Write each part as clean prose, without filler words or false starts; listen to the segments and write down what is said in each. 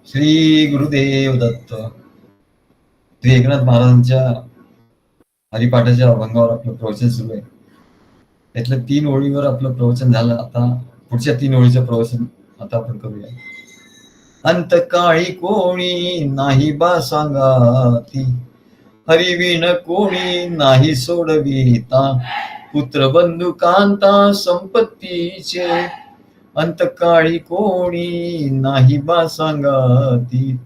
श्री गुरुदेव दत्त. श्री एकनाथ महाराजांच्या हरिपाठाच्या अभंगावर आपलं प्रवचन सुरू आहे. त्यातल्या 3 ओळीवर आपलं प्रवचन झालं. आता पुढच्या 3 ओळीचं प्रवचन आता आपण करूया. अंतकाळी कोणी नाही बा सांगाती, हरिविण कोणी नाही सोडविता, पुत्र बंधू कांता संपत्तीचे, अंतकाळी कोणी नाही बा सांगाती,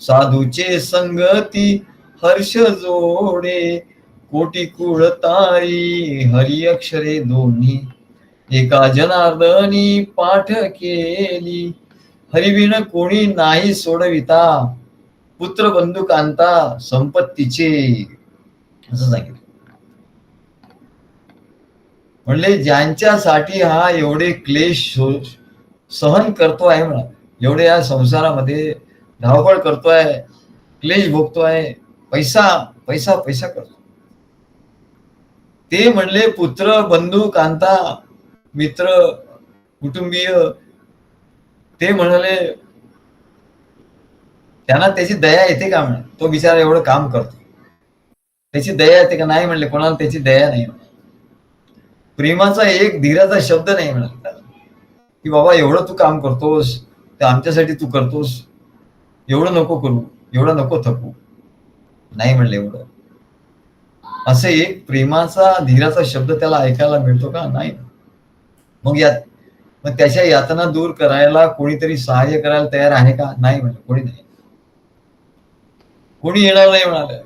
साधूचे संगती हर्ष जोडे, कोटी कुळ तारी हरी अक्षरे दोन्ही, एका जनार्दनी पाठ केली, हरिविण कोणी नाही सोडविता, पुत्र बंधू कांता संपत्तीचे, असं सांगितलं. म्हणले ज्यांच्यासाठी हा एवढे क्लेश सहन करतोय म्हणा, एवढे या संसारामध्ये धावपळ करतोय, क्लेश भोगतोय, पैसा पैसा पैसा करतो, ते म्हणले पुत्र बंधू कांता मित्र कुटुंबीय, ते म्हणाले त्यांना त्याची दया येते का म्हणा, तो बिचारा एवढं काम करतो, त्याची दया येते का नाही म्हणले, कोणाला त्याची दया नाही. प्रेमाचा एक धीराचा शब्द नाही म्हणाला की बाबा एवढं तू काम करतोस, ते आमच्यासाठी तू करतोस, एवढं नको करू, एवढं नको थकू, नाही म्हणले एवढं. असे एक प्रेमाचा धीराचा शब्द त्याला ऐकायला मिळतो का? नाही. मग त्याच्या यातना दूर करायला कोणीतरी सहाय्य करायला तयार आहे का? नाही म्हणले, कोणी नाही, कोणी येणार नाही म्हणाले.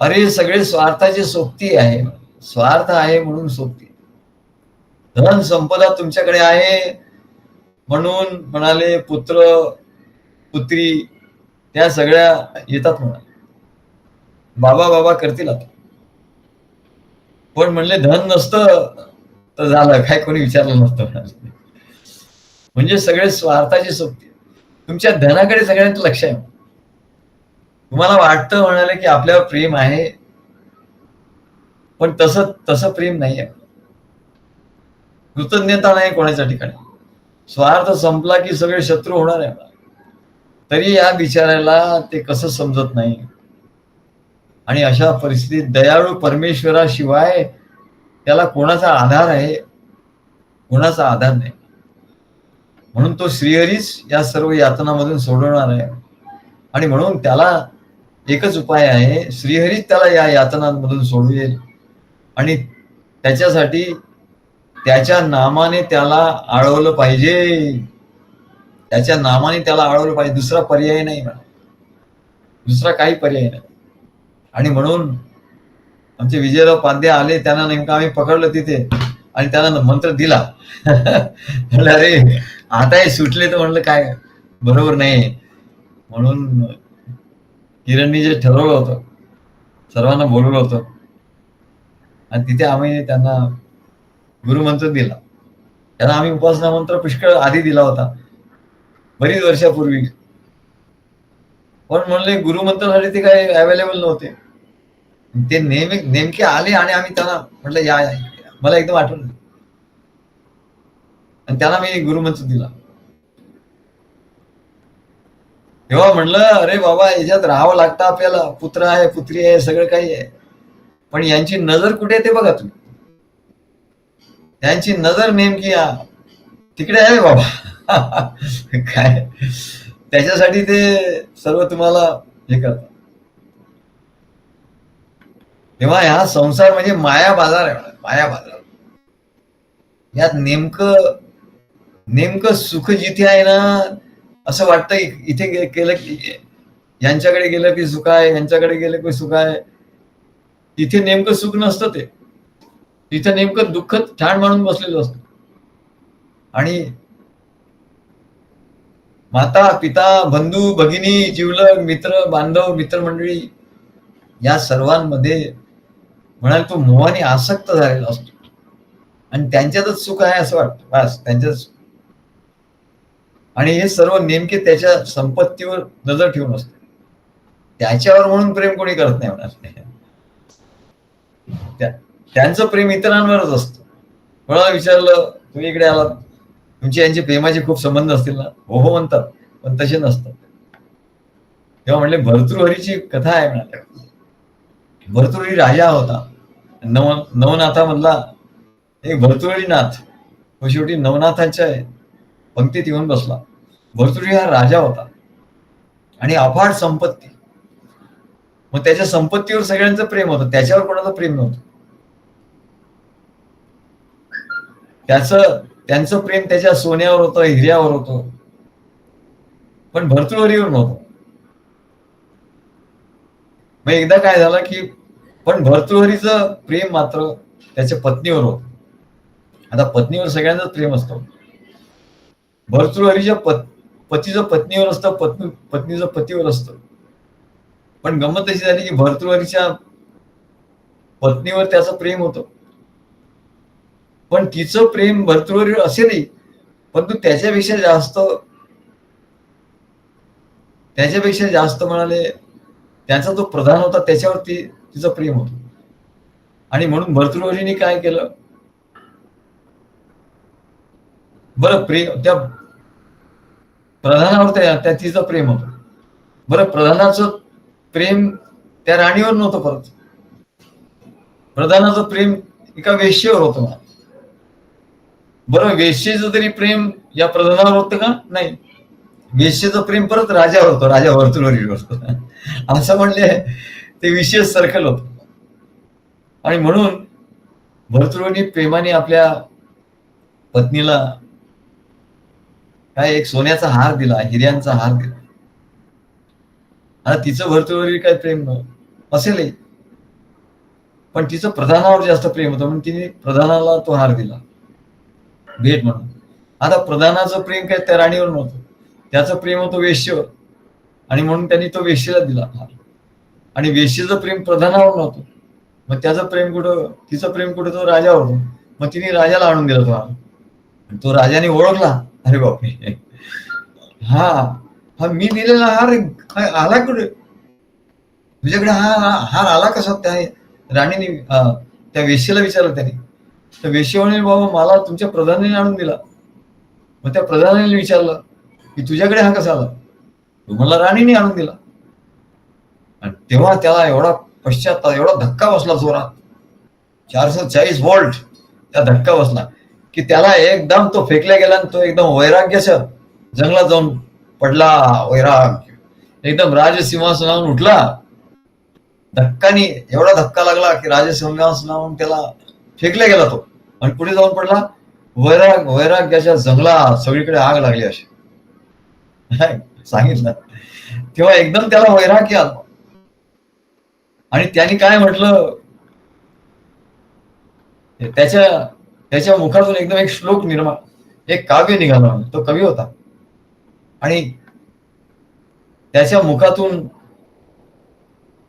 अरे सगळे स्वार्थाची सोबती आहे, स्वार्थ आहे म्हणून सोबती, धन संपदा तुमच्याकडे आहे म्हणून म्हणाले पुत्र पुत्री त्या सगळ्या येतात म्हणा, बाबा बाबा करतील आता. पण म्हणले धन नसतं तर झालं काय, कोणी विचारलं नसतं म्हणाले. म्हणजे सगळे स्वार्थाची सोबती, तुमच्या धनाकडे सगळ्यांचं लक्ष आहे. तुम्हाला वाटतं म्हणाले की आपल्यावर प्रेम आहे, पण तसं प्रेम नाही आहे. कृतज्ञता नाही कोणाच्या ठिकाणी, स्वार्थ संपला की सगळे शत्रू होणार आहे. तरी या बिचारायला ते कसं समजत नाही. आणि अशा परिस्थितीत दयाळू परमेश्वराशिवाय त्याला कोणाचा आधार आहे? कोणाचा आधार नाही. म्हणून तो श्रीहरीच या सर्व यातनामधून सोडवणार आहे. आणि म्हणून त्याला एकच उपाय आहे, श्रीहरीच त्याला या यातनांमधून सोडवेल. आणि त्याच्यासाठी त्याच्या नामाने त्याला आळवलं पाहिजे, त्याच्या नामाने त्याला आळवलं पाहिजे, दुसरा पर्याय नाही म्हणा, दुसरा काही पर्याय नाही. आणि म्हणून आमचे विजयराव पांडे आले, त्यांना नेमकं आम्ही पकडलं तिथे आणि त्यांना मंत्र दिला. म्हणलं अरे आता हे सुटले तर म्हणलं काय बरोबर नाही. म्हणून किरणनी जे ठरवलं होतं, सर्वांना बोलवलं होतं आणि तिथे आम्ही त्यांना गुरुमंत्र दिला. त्यांना आम्ही उपासना मंत्र पुष्कळ आधी दिला होता, बरीच वर्षापूर्वी. पण म्हणले गुरुमंत्रासाठी ते काही अवेलेबल नव्हते. ते नेमके आले आणि आम्ही त्यांना म्हटलं या मला एकदम आठवलं आणि त्यांना मी गुरुमंत्र दिला. तेव्हा म्हणलं अरे बाबा याच्यात राहावं लागतं आपल्याला, पुत्र आहे पुत्री आहे सगळं काही आहे, पण यांची नजर कुठे आहे ते बघा तुम्ही. त्यांची नजर नेमकी तिकडे आहे बाबा. काय त्याच्यासाठी ते सर्व तुम्हाला हे करतात. तेव्हा हा संसार म्हणजे माया बाजार आहे, माया बाजार. यात नेमकं सुख जिथे आहे ना, असं वाटतं इथे केलं की यांच्याकडे गेलं की सुख आहे, यांच्याकडे गेलं की सुख आहे. तिथे नेमकं सुख नसतं, ते तिथे नेमकं दुःख ठाण मानून बसलेलं असतं. आणि माता पिता बंधू भगिनी जिवलग मित्र बांधव मित्रमंडळी या सर्वांमध्ये म्हणाल तो मोहाने आसक्त झालेला असतो आणि त्यांच्यातच सुख आहे असं वाटतं, बस त्यांच्याच. आणि हे सर्व नेमके त्याच्या संपत्तीवर नजर ठेवून असते, त्याच्यावर म्हणून प्रेम कोणी करत नाही म्हणा. त्यांचं प्रेम इतरांवरच असतं. कोणाला विचारलं तुम्ही इकडे आलात, तुमचे यांचे प्रेमाचे खूप संबंध असतील ना? हो हो म्हणतात, पण तसे नसतात. तेव्हा म्हणले भर्तृहरीची कथा आहे म्हणाले. भर्तृहरी राजा होता, नवनाथामधला एक भर्तृहरीनाथ. तो शेवटी नवनाथांच्या पंक्तीत येऊन बसला. भर्तृहरी हा राजा होता आणि अफाट संपत्ती. मग त्याच्या संपत्तीवर सगळ्यांचं प्रेम होतं, त्याच्यावर कोणाचं प्रेम नव्हतं. त्यांचं प्रेम त्याच्या सोन्यावर होतं, हिऱ्यावर होतं, पण भर्तृहरीवर नव्हतं. मग एकदा काय झालं की पण भर्तृहरीचं प्रेम मात्र त्याच्या पत्नीवर होतं. आता पत्नीवर सगळ्यांचं प्रेम असतं. भर्तृहरीच्या पतीचं पत्नीवर असतं, पत्नीचं पतीवर असतं. पण गंमत अशी झाली की भर्तृहरीच्या पत्नीवर त्याचं प्रेम होतं, पण तिचं प्रेम भर्तृहरीवर असेलही, परंतु त्याच्यापेक्षा जास्त म्हणाले त्यांचा जो प्रधान होता त्याच्यावरती तिचं प्रेम होतं. आणि म्हणून भर्तृहरीने काय केलं, बरं प्रेम त्या प्रधानावर त्या तिचं प्रेम होतं. बरं प्रधानाचं प्रेम त्या राणीवर नव्हतं, परत प्रधानाचं प्रेम एका वेश्येवर होतं. बरं वेश्येचं तरी प्रेम या प्रधानावर होतं का? नाही, वेश्येचं प्रेम परत राजावर होतं, राजा भर्तृहरीवर होतं. असं म्हणले ते विशेष सर्कल होत. आणि म्हणून भर्तृहरी प्रेमाने आपल्या पत्नीला काय एक सोन्याचा हार दिला, हिऱ्यांचा हार दिला. आता तिचं भर्तृहरी काय प्रेम असेलही, पण तिचं प्रधानावर जास्त प्रेम होतं म्हणून तिने प्रधानाला तो हार दिला भेट म्हणून. आता प्रधानाचं प्रेम काय त्या राणीवर नव्हतं, त्याचं प्रेम होतं वेश्येवर, आणि म्हणून त्यांनी तो वेश्येला दिला हार. आणि वेश्येचं प्रेम प्रधानावर नव्हतं, मग त्याचं प्रेम कुठं, तिचं प्रेम कुठं, तो राजावर होतं. मग तिने राजाला आणून दिला तो हार. तो राजाने ओळखला, अरे बापरे, हा मी दिलेला हार आला कुठे, तुझ्याकडे हा हार आला कसा? त्या राणीने त्या वेश्येला विचारलं. त्याने त्या वेश्येने, बाबा मला तुमच्या प्रधानाने आणून दिला. मग त्या प्रधानाने विचारलं की तुझ्याकडे हा कसा आला? तुम्हाला राणीने आणून दिला. आणि तेव्हा त्याला एवढा पश्चाताप, एवढा धक्का बसला जोरात, 440 व्होल्ट त्या धक्का बसला की त्याला एकदम तो फेकला गेला आणि तो एकदम वैराग्याच्या जंगलात जाऊन पडला. वैराग्य एकदम राजसिंहासनावरून उठला. धक्कानी एवढा धक्का लागला की राजसिंहासनावरून त्याला फेकला गेला तो, आणि पुढे जाऊन पडला वैराग्याच्या जंगलात. सगळीकडे आग लागली अशी सांगितलं. तेव्हा एकदम त्याला वैराग्य आला आणि त्यांनी काय म्हटलं, त्याच्या मुखातून एकदम एक श्लोक निर्माण, एक काव्य निघालं. तो कवी होता आणि त्याच्या मुखातून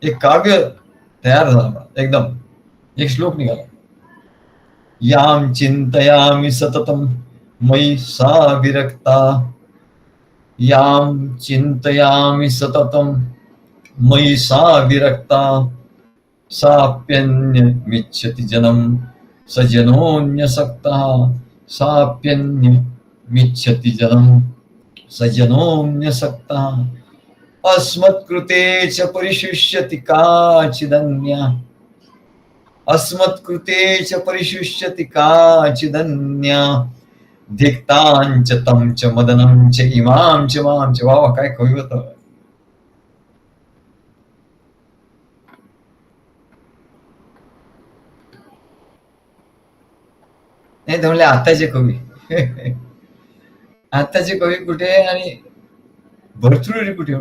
एक काव्य तयार झालं. एकदम एक श्लोक निघाला, याम चिंतयामि सततम मयि सा विरक्ता, याम चिंतयामि सततम मयि सा विरक्ता, साप्यन्यमिच्छति जनम सजनोऽन्यसक्तः, साप्यन्यमिच्छति जनम सजनोऽन्यसक्तः, अस्मत्कृते च परिशिष्यति काचिदन्या, अस्मत्कृते च परिशिष्यति काचिदन्या, धिक्तांच तं च मदनं च इमां च मां च. वा काय कवी होतं. नाही तर म्हणले आताचे कवी आताचे कवी कुठे आणि भर्तृहरी कुठे?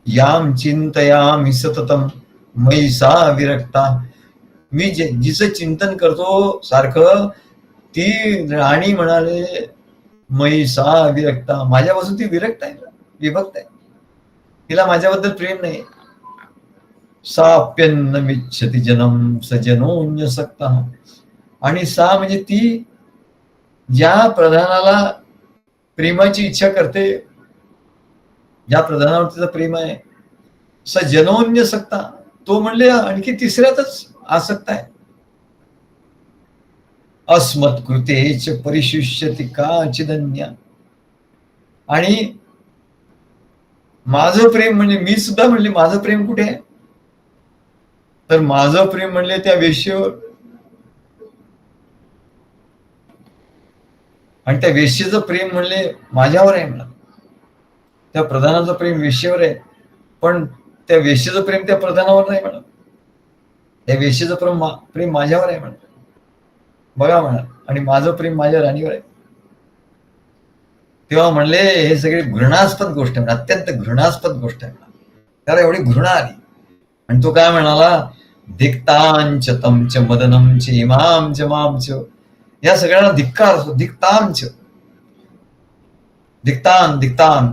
याम चिंतयामि सततम मयि सा विरक्ता, मी जिचं चिंतन करतो सारखं, ती राणी म्हणाले मयि सा विरक्ता, माझ्यापासून ती विरक्त आहे, विभक्त आहे, तिला माझ्याबद्दल प्रेम नाही. साप्यन्नमिच्छति जनम सजनोऽन्यसक्तः, आणि सा म्हणजे ती ज्या प्रधानाला प्रेमाची इच्छा करते, ज्या प्रधानावर तिचं प्रेम आहे, सजनोऽन्यसक्तः, तो म्हणले आणखी तिसऱ्यातच आसक्त आहे. अस्मत्कृतेच परिशुष्यति काचिदन्या. आणि माझं प्रेम म्हणजे मी सुद्धा म्हणले माझं प्रेम कुठे आहे, तर माझं प्रेम म्हणले त्या वेश्येवर. आणि त्या वेश्येचं प्रेम म्हणले माझ्यावर आहे म्हणा. त्या प्रधानाचं प्रेम वेश्येवर आहे, पण त्या वेश्येचं प्रेम त्या प्रधानावर नाही म्हणा. त्या वेश्येचं प्रेम माझ्यावर आहे म्हणा. बघा म्हणा, आणि माझं प्रेम माझ्या राणीवर आहे. तेव्हा म्हणले हे सगळे घृणास्पद गोष्ट आहे, अत्यंत घृणास्पद गोष्ट आहे. त्याला एवढी घृणा आली. आणि तो काय म्हणाला, धिक्तांच तमच मदनमच इमामच मामच. या सगळ्यांना धिक्कार असतो. धिक्तांच, धिक्तान धिक्तान.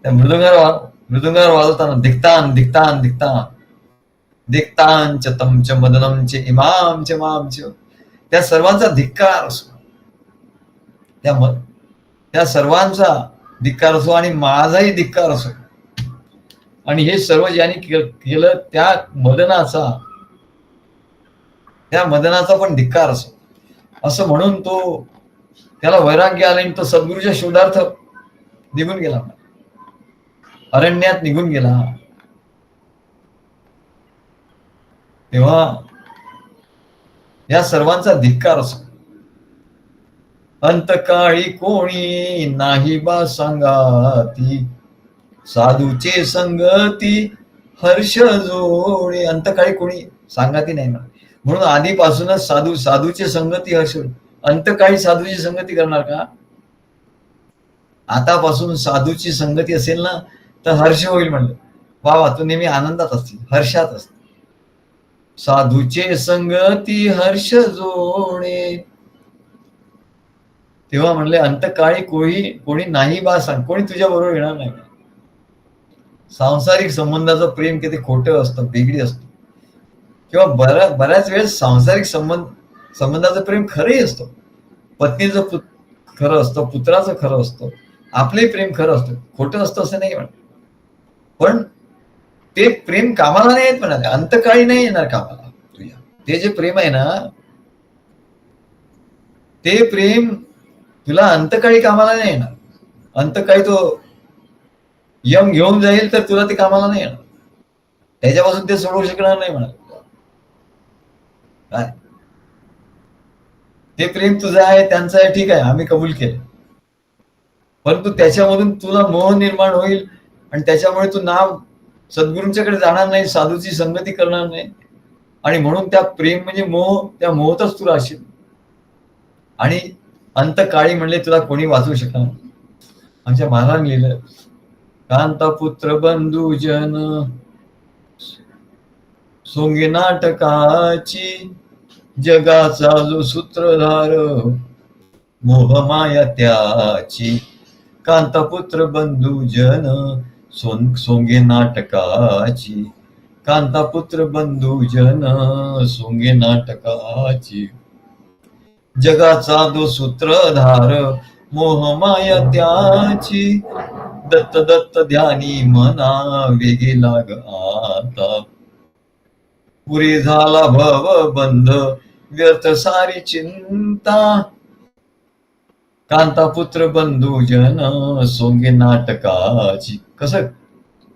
त्या मृदुंगावर वाजवताना धिक्तान धिक्तान धिक्तान. धिक्तांच तमच मदनमच इमामच मामच. त्या सर्वांचा धिक्कार असो, त्या सर्वांचा धिक्कार असो आणि माझाही धिक्कार असो. आणि हे सर्व ज्यांनी केलं त्या मदनाचा पण धिक्कार असो. असं म्हणून तो त्याला वैराग्य आला आणि तो सद्गुरूच्या शोधार्थ निघून गेला, अरण्यात निघून गेला. तेव्हा या सर्वांचा धिक्कार असो. अंतकाळी कोणी नाही बा सांगाती, साधूचे संगती हर्ष जोडे. अंतकाळी कोणी सांगाती नाही ना, म्हणून आधीपासूनच साधूचे संगती हर्ष. अंतकाळी साधूची संगती करणार का? आतापासून साधूची संगती असेल ना तर हर्ष होईल म्हणलं. वा वा, तू नेहमी आनंदात असतील, हर्षात असतील. साधूचे संगती हर्ष जोडे. तेव्हा म्हणले अंतकाळी कोणी नाही बा सांग, कोणी तुझ्या बरोबर येणार नाही. सांसारिक संबंधाचं प्रेम किती खोटं असतं, बिगडी असतं. किंवा बऱ्याच वेळेस सांसारिक संबंधाचं प्रेम खरंही असतं. पत्नीचं खरं असतं, पुत्राचं खरं असतं, आपलंही प्रेम खरं असतं, खोटं असतं असं नाही म्हणत. पण ते प्रेम कामाला नाही येत म्हणाले, अंतकाळी नाही येणार कामाला तुझ्या. ते जे प्रेम आहे ना, ते प्रेम तुला अंतकाळी कामाला नाही येणार. अंतकाळी तो यम घेऊन जाईल तर तुला ते कामाला नाही येणार. त्याच्यापासून ते सोडवू शकणार नाही म्हणा. काय ते प्रेम तुझं आहे, त्यांचं आहे, ठीक आहे, आम्ही कबूल केलं. परंतु त्याच्यामधून तुला मोह निर्माण होईल आणि त्याच्यामुळे तू नाम सद्गुरूंच्याकडे जाणार नाही, साधूची संगती करणार नाही. आणि म्हणून त्या प्रेम म्हणजे मोह, त्या मोहतच तू राहशील. आणि अंतकाळी म्हणले तुला कोणी वाचवू शकणार. आमच्या महाराज लिहिलं, कांता पुत्र बंधुजन सोंगे नाटकाची, जगाचा जो सूत्रधार मोहमाया त्याची. कांता पुत्र बंधुजन सोंगे नाटकाची, कांता पुत्र बंधुजन सोंगे नाटकाची. जगाचा जो सूत्रधार मोहमाया त्याची. दत्त दत्त ध्यानी मना वेगे लाग आता. पुरे झाला भव बंध व्यर्थ सारी चिंता. कांता पुत्र बंधुजन सोंगे नाटकाची. कसं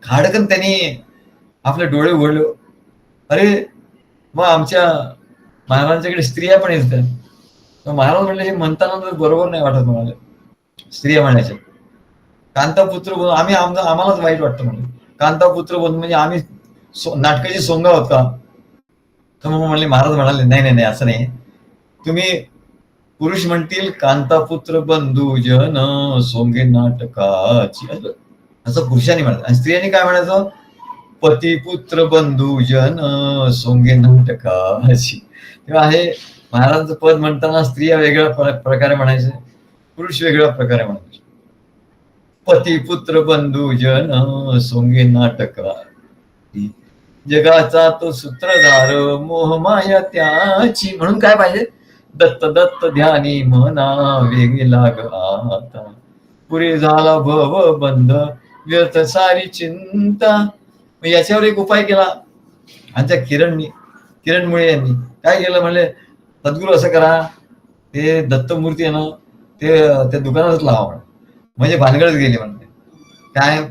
खाडकन त्यांनी आपले डोळे उघडले. अरे मग आमच्या महाराजांच्याकडे स्त्रिया पण येतात. महाराज म्हणले हे म्हणताना तर बरोबर नाही वाटत म्हणाले, स्त्रिया म्हणायच्या. कांतापुत्र बनून आम्हालाच वाईट वाटतं म्हणून. कांतापुत्र बनून म्हणजे आम्ही नाटकाची सोंगा आहोत का? तर मग म्हणले, महाराज म्हणाले नाही नाही असं नाही. तुम्ही पुरुष म्हणतील कांतापुत्र बंधुजन सोंगे नाटकाची, असं पुरुषांनी म्हणायचं. आणि स्त्रियांनी काय म्हणायचं? पतिपुत्र बंधुजन सोंगे नाटकाची. तेव्हा हे महाराजांचं पद म्हणताना स्त्रिया वेगळ्या प्रकारे म्हणायचे, पुरुष वेगळ्या प्रकारे म्हणायचे. पतिपुत्र बंधुजन सोंगे नाटका. जगाचा तो सूत्रधार मोहमाया त्याची. म्हणून काय पाहिजे? दत्त दत्त ध्यानी मना वेगे लाग आता. पुरे झाला भव बंध व्यर्थ सारी चिंता. याच्यावर एक उपाय केला आमच्या किरणनी. किरण मुळे यांनी काय केलं, म्हणले सद्गुरू असं करा, ते दत्तमूर्ती आहे ना ते त्या दुकानातच लावा म्हणजे भानगडच गेली म्हणते. काय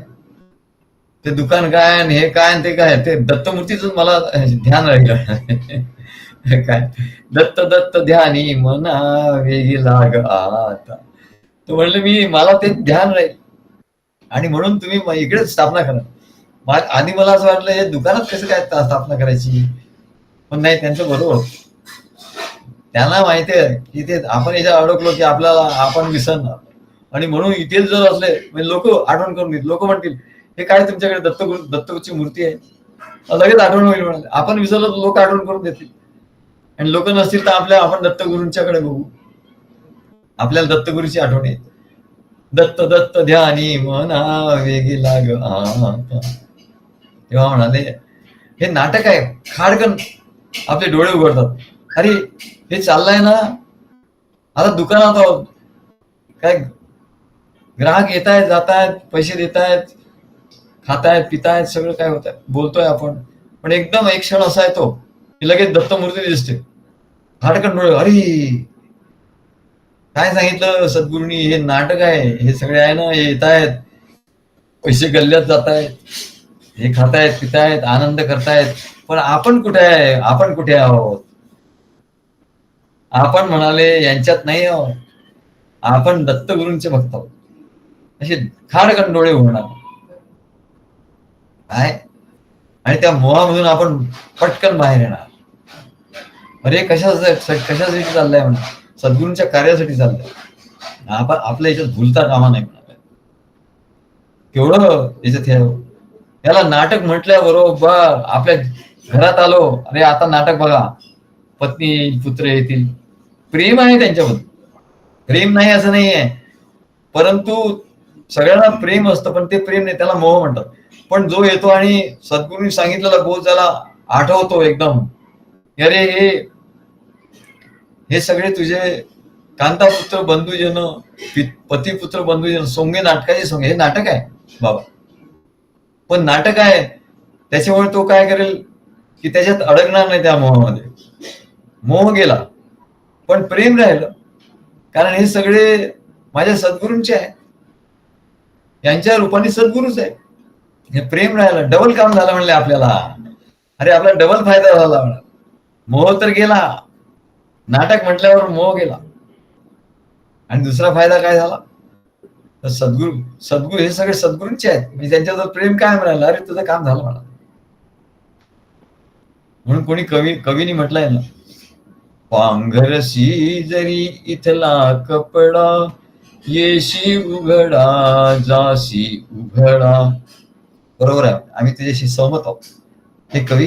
ते दुकान काय आणि हे काय ते काय, ते दत्तमूर्तीच मला ध्यान राहिलं. काय दत्त दत्त ध्यानी मना वेगी लाग आता, तो म्हणलं मी मला ते ध्यान राहील आणि म्हणून तुम्ही इकडेच स्थापना करा. आधी मला असं वाटलं हे दुकानात कसं काय स्थापना करायची, पण नाही, त्यांचं बरोबर. त्यांना माहिती आहे की ते आपण याच्यात अडकलो की आपल्याला आपण विसरणार, आणि म्हणून इथेच जर असले म्हणजे लोक आठवण करून देतील. लोक म्हणतील हे काय तुमच्याकडे दत्तची मूर्ती आहे, लगेच आठवण होईल म्हणाले. आपण विसरलो तर लोक आठवण करून देतील, आणि लोक नसतील तर आपण दत्तगुरूंच्याकडे बघू, आपल्याला दत्तगुरूची आठवण येते. दत्त दत्त ध्यानी मना वेगी लाग आता. तेव्हा म्हणाले हे नाटक आहे. खाडकन आपले डोळे उघडतात, अरे हे चाललंय ना, आता दुकानात आहोत, काय ग्राहक येत आहेत जात आहेत, पैसे देत आहेत, खातायत पितायत, सगळं काय होत आहे, बोलतोय आपण, पण एकदम एक क्षण असा येतो की लगेच दत्तमूर्ती दिसते. खाडकन डोळे, अरे काय सांगितलं सद्गुरूंनी, हे नाटक आहे, हे सगळे आहे ना, हे येत आहेत, पैसे गल्ल्यात जात आहेत, हे खातायत पितायत आनंद करतायत, पण आपण कुठे आहे, आपण कुठे आहोत. आपण म्हणाले यांच्यात नाही आहोत, आपण दत्तगुरूंचे भक्त आहोत. असे खाडकन डोळे उघडणार काय, आणि त्या मोहामधून आपण पटकन बाहेर येणार. अरे कशासाठी चाललंय म्हणा, सद्गुरूंच्या कार्यासाठी चाललंय. आपण आपल्या याच्यात भुलता कामा नाही म्हणाले. केवढं याच्यात याला नाटक म्हटल्याबरोबर आपल्या घरात आलो, अरे आता नाटक बघा, पत्नी येईल, पुत्र येतील, प्रेम आहे त्यांच्याबद्दल, प्रेम नाही असं नाही आहे, परंतु सगळ्यांना प्रेम असतं, पण ते प्रेम नाही, त्याला मोह म्हणतात. पण जो येतो आणि सद्गुरूंनी सांगितलेला बोध त्याला आठवतो एकदम, अरे हे सगळे तुझे कांतापुत्र बंधूजन, पतीपुत्र बंधूजन, सोंगे नाटकाचे सोंगे, हे नाटक आहे बाबा. पण नाटक आहे त्याच्यामुळे तो काय करेल की त्याच्यात अडकणार नाही, त्या मोहामध्ये. मोह गेला पण प्रेम राहिलं, कारण हे सगळे माझ्या सद्गुरूंचे आहे, यांच्या रूपाने सद्गुरूच आहे. हे प्रेम राहिलं, डबल काम झालं म्हणले आपल्याला. अरे आपला डबल फायदा झाला म्हणा. मोह तर गेला, नाटक म्हटल्यावर मोह गेला, आणि दुसरा फायदा काय झाला, तर सद्गुरू हे सगळे सद्गुरूंचे आहेत, म्हणजे त्यांच्यावर प्रेम कायम राहिलं. अरे तुझं काम झालं म्हणा. म्हणून कोणी कवीने म्हटलंय ना, पांघरशी जरी इथला कपडा, येशी उघडा जाशी उघडा. बरोबर आहे, आम्ही तुझ्याशी सहमत आहोत. हे कवी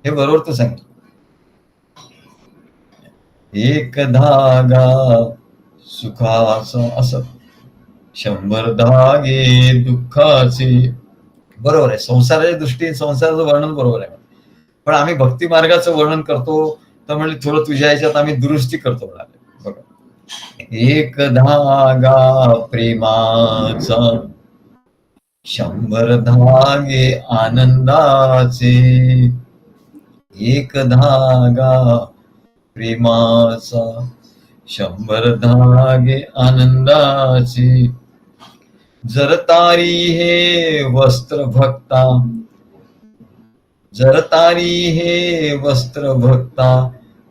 हे बरोबर तू सांगितलं. एक धागा सुखाचा असत, 100 धागे दुःखाचे. बरोबर आहे, संसाराच्या दृष्टीने संसाराचं वर्णन बरोबर आहे, पण आम्ही भक्ती मार्गाचं वर्णन करतो तर म्हणजे थोडं तुझ्या ह्याच्यात आम्ही दुरुस्ती करतो म्हणाले. बघा, एक धागा प्रेमाचा, 100 धागे आनंदाचे. एक धागा प्रेमाचा, 100 धागे आनंदाचे. जर तारी हे वस्त्र भक्ता, जर तारी हे वस्त्र भक्ता,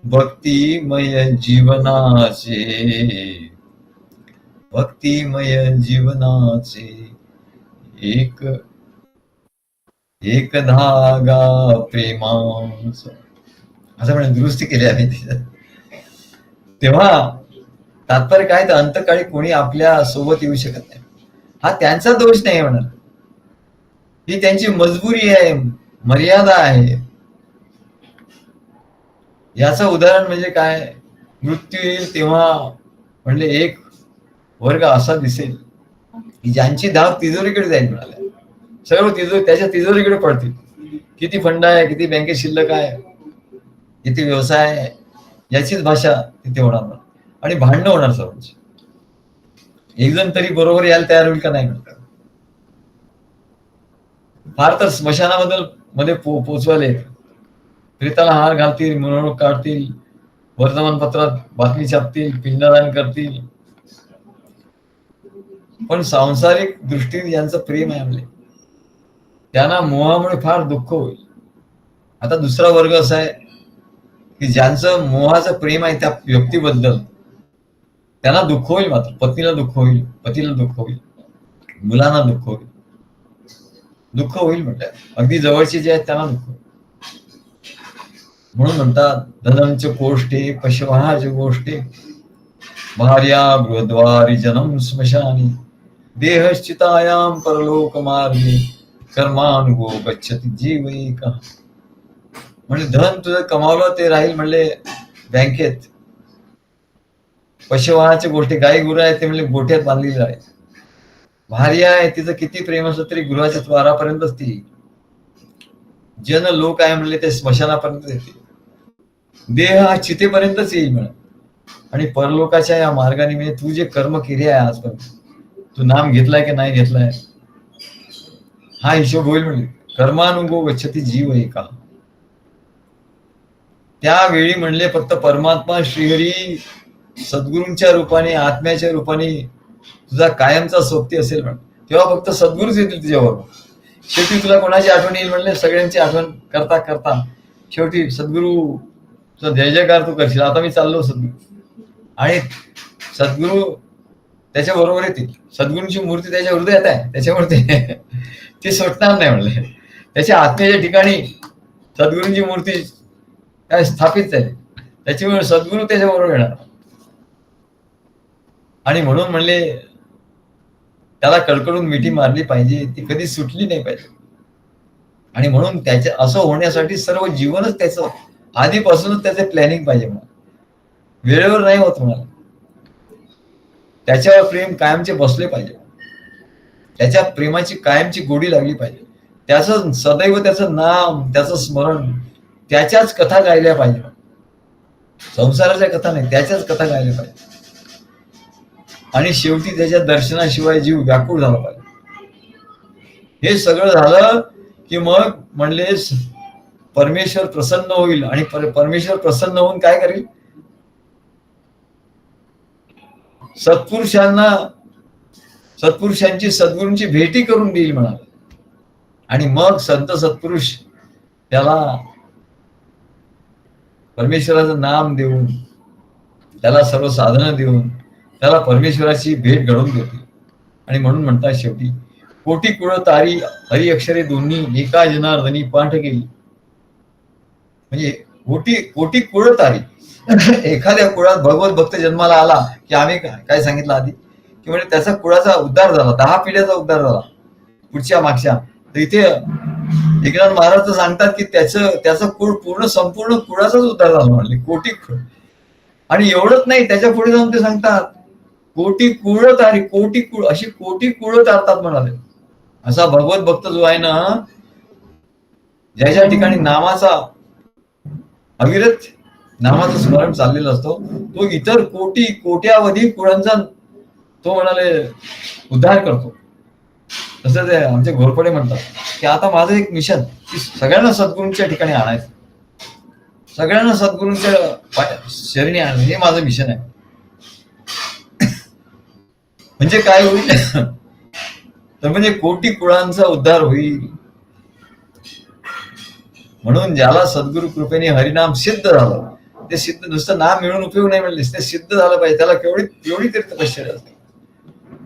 भक्तिमय जीवनाचे, भक्तिमय जीवनाचे. एक धागा प्रेमाचा, असं म्हणजे दुरुस्ती केली आहे तिच्यात. तेव्हा तात्पर्य काय, तर अंतकाळी कोणी आपल्या सोबत येऊ शकत नाही. हा त्यांचा दोष नाही म्हणा, ही त्यांची मजबुरी आहे, मर्यादा आहे. याचं उदाहरण म्हणजे काय, मृत्यू येईल तेव्हा म्हणले एक वर्ग असा दिसेल की ज्यांची धाव तिजोरीकडे जाईल म्हणाले. सर्व त्याच्या तिजोरीकडे पडतील. किती फंड आहे, किती बँकेत शिल्लक आहे, किती व्यवसाय आहे, याचीच भाषा तिथे होणार, आणि भांडणं होणार सर्वांची. एक जण तरी बरोबर यायला तयार होईल का नाही म्हणतात. फार तर स्मशानामध्ये पोचवायला येत, प्रेताला हार घालतील, मिरवणूक काढतील, वर्तमानपत्रात बातमी छापतील, पिंडदान करतील, पण सांसारिक दृष्टीने ज्यांचं प्रेम आहे म्हणजे त्यांना मोहामुळे फार दुःख होईल. आता दुसरा वर्ग असा आहे की ज्यांचं मोहाचं प्रेम आहे त्या व्यक्तीबद्दल त्यांना दुःख होईल, मात्र पत्नीला दुःख होईल, पतीला दुःख होईल, मुलांना दुःख होईल, दुःख होईल म्हणतात. अगदी जवळचे जे आहेत त्यांना दुःख होईल. म्हणून म्हणतात धनंच कोष्ठे पशवाहाच गोष्टे भार्या गृहद्वारी जन्म स्मशानी देहश्चितायाम परलोक मार्गे कर्मानुगो गच्छति जीव एक. म्हणजे धन तुझं कमावलं ते राहील म्हणले बँकेत. पशुवाहाच्या गोष्टी गाई गुरु आहे ते म्हणजे गोठ्यात बांधलेली आहे. भार्या आहे तिचं किती प्रेम असलं तरी गृहाच्या द्वारापर्यंतच ती. जन लोक आहे म्हणले ते स्मशानापर्यंत येते. देह हा चितेपर्यंतच येईल म्हणा. आणि परलोकाच्या या मार्गाने म्हणजे तू जे कर्म केले आहे आजपर्यंत, तू नाम घेतलाय की नाही घेतलाय हा हिशोब होईल म्हणजे. कर्मानुगो गच्छति जीव एका. त्यावेळी म्हणले फक्त परमात्मा श्रीहरी सद्गुरूंच्या रूपाने आत्म्याच्या रूपाने तुझा कायमचा सोबती असेल म्हण. तेव्हा फक्त सद्गुरूच येतील तुझ्याबरोबर. शेवटी तुला कोणाची आठवण येईल म्हणले सगळ्यांची आठवण करता करता शेवटी सद्गुरू तुझा जय जयकार तू करशील. आता मी चाललो सद्गुरू, आणि सद्गुरू त्याच्या बरोबर येतील. सद्गुरूंची मूर्ती त्याच्या हृदयात आहे, त्याच्यामुळे ते सुटणार नाही म्हणले. त्याच्या आत्म्याच्या ठिकाणी सद्गुरूंची मूर्ती काय स्थापित झाली, त्याच्यामुळे सद्गुरू त्याच्या बरोबर येणार. आणि म्हणून म्हणले त्याला कडकडून मिठी मारली पाहिजे, ती कधी सुटली नाही पाहिजे. आणि म्हणून त्याच्या असं होण्यासाठी सर्व जीवनच त्याचं आधीपासूनच त्याचे प्लॅनिंग पाहिजे म्हणा. वेळेवर नाही होत म्हणाला. त्याच्यावर प्रेम कायमचे बसले पाहिजे, त्याच्या प्रेमाची कायमची गोडी लागली पाहिजे. त्याचं सदैव त्याचं नाम, त्याचं स्मरण, त्याच्याच कथा गायल्या पाहिजे. संसाराच्या कथा नाही, त्याच्याच कथा गायल्या पाहिजे. आणि शेवटी त्याच्या दर्शनाशिवाय जीव व्याकुळ झाला पाहिजे. हे सगळं झालं की मग म्हणले परमेश्वर प्रसन्न होईल. आणि परमेश्वर प्रसन्न होऊन काय करेल, सत्पुरुषांची सद्गुरूंची भेटी करून देईल म्हणाल. आणि मग संत सत्पुरुष त्याला परमेश्वराचं नाम देऊन, त्याला सर्व साधनं देऊन त्याला परमेश्वराची भेट घडवून देतील. आणि म्हणून म्हणतात शेवटी कोटी कुळ तारी हरी अक्षरे दोन्ही एका जनार्दनी पाठ केली. म्हणजे कोटी कुळ तारी. एखाद्या कुळात भगवत भक्त जन्माला आला की आम्ही काय सांगितलं आधी की म्हणजे त्याचा कुळाचा उद्धार झाला, 10 पिढ्याचा उद्धार झाला पुढच्या मागच्या. तर इथे एकनाथ महाराज सांगतात की त्याचं कुळ संपूर्ण कुळाचाच उद्धार झाला म्हणले. कोटी कुळ. आणि एवढंच नाही, त्याच्या पुढे जाऊन ते सांगतात कोटी कुळ तारी, कोटी कुळ, अशी कोटी कुळ तारतात म्हणाले. असा भगवत भक्त जो आहे ना, ज्याच्या ठिकाणी नामाचा अविरत नामाचं स्मरण चाललेलं असतो, तो इतर कोट्यावधी कुळांचा तो म्हणाले उद्धार करतो. तसं ते आमचे घोरपडे म्हणतात की आता माझं एक मिशन की सगळ्यांना सद्गुरूंच्या ठिकाणी आणायचं, सगळ्यांना सद्गुरूंच्या शरणी आणायचं, हे माझं मिशन आहे. म्हणजे काय होईल तर म्हणजे कोटी कुळांचा उद्धार होईल. म्हणून ज्याला सद्गुरु कृपेने हरिनाम सिद्ध झालं, ते सिद्ध नुसतं नाम मिळून उपयोग नाही म्हणले, ते सिद्ध झालं पाहिजे. त्याला केवढी तरी तपश्चर्या असते.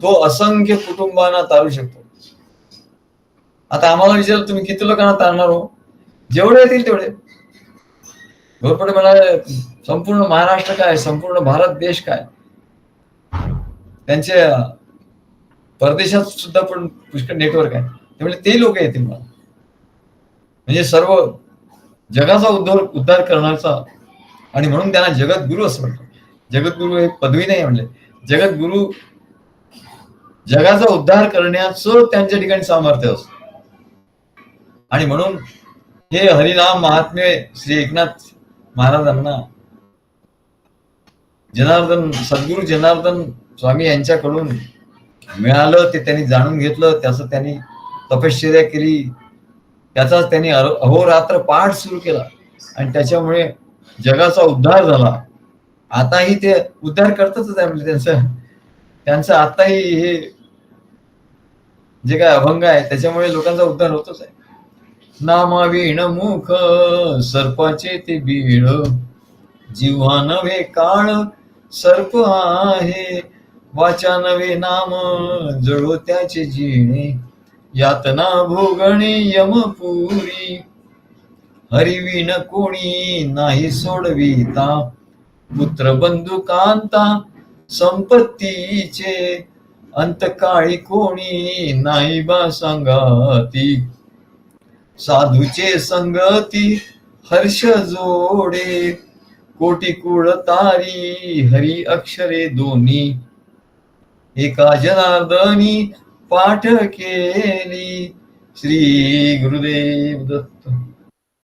तो असंख्य कुटुंबांना तारू शकतो. आता आम्हाला विचारलं तुम्ही किती लोकांना तारणार हो? जेवढे येतील तेवढे. घोरपडे म्हणाले संपूर्ण महाराष्ट्र काय, संपूर्ण भारत देश काय, त्यांच्या परदेशात सुद्धा पण पुष्कळ नेटवर्क आहे, त्यामुळे ते लोक येतील मला. म्हणजे सर्व जगाचा उद्धार करण्याचा. आणि म्हणून त्यांना जगद्गुरु असं म्हणतात. जगद्गुरु हे पदवी नाही म्हणले, जगद्गुरु जगाचा उद्धार करण्याचं त्यांच्या ठिकाणी सामर्थ्य असतं. आणि म्हणून हे हरिनाम महात्म्य श्री एकनाथ महाराजांना सद्गुरु जनार्दन स्वामी यांच्याकडून मिळालं. ते त्यांनी जाणून घेतलं, त्याचं त्यांनी तपश्चर्या केली, त्याचा त्यांनी अहोरात्र पाठ सुरू केला. आणि त्याच्यामुळे जगाचा उद्धार झाला. आताही ते उद्धार करतातच आहे, म्हणजे त्यांचं आताही हे जे काय अभंग आहे त्याच्यामुळे लोकांचा उद्धार होतच आहे. नामाविण मुख सर्पाचे ते बीळ, जिव्हा नव्हे काळ सर्प आहे, वाचा नव्हे नाम जळो त्याचे जिणे, यातना भोगणे यमपुरी, हरिविण कोणी नाही सोडविता, पुत्र बंधू कांता संपत्तीचे, अंतकाळी कोणी नाही बा सांगाती, साधूचे संगती हर्ष जोडे, कोटी कुळ तारी हरी अक्षरे दोन्ही, एका जनार्दनी पाठ केली. श्री गुरुदेव दत्त.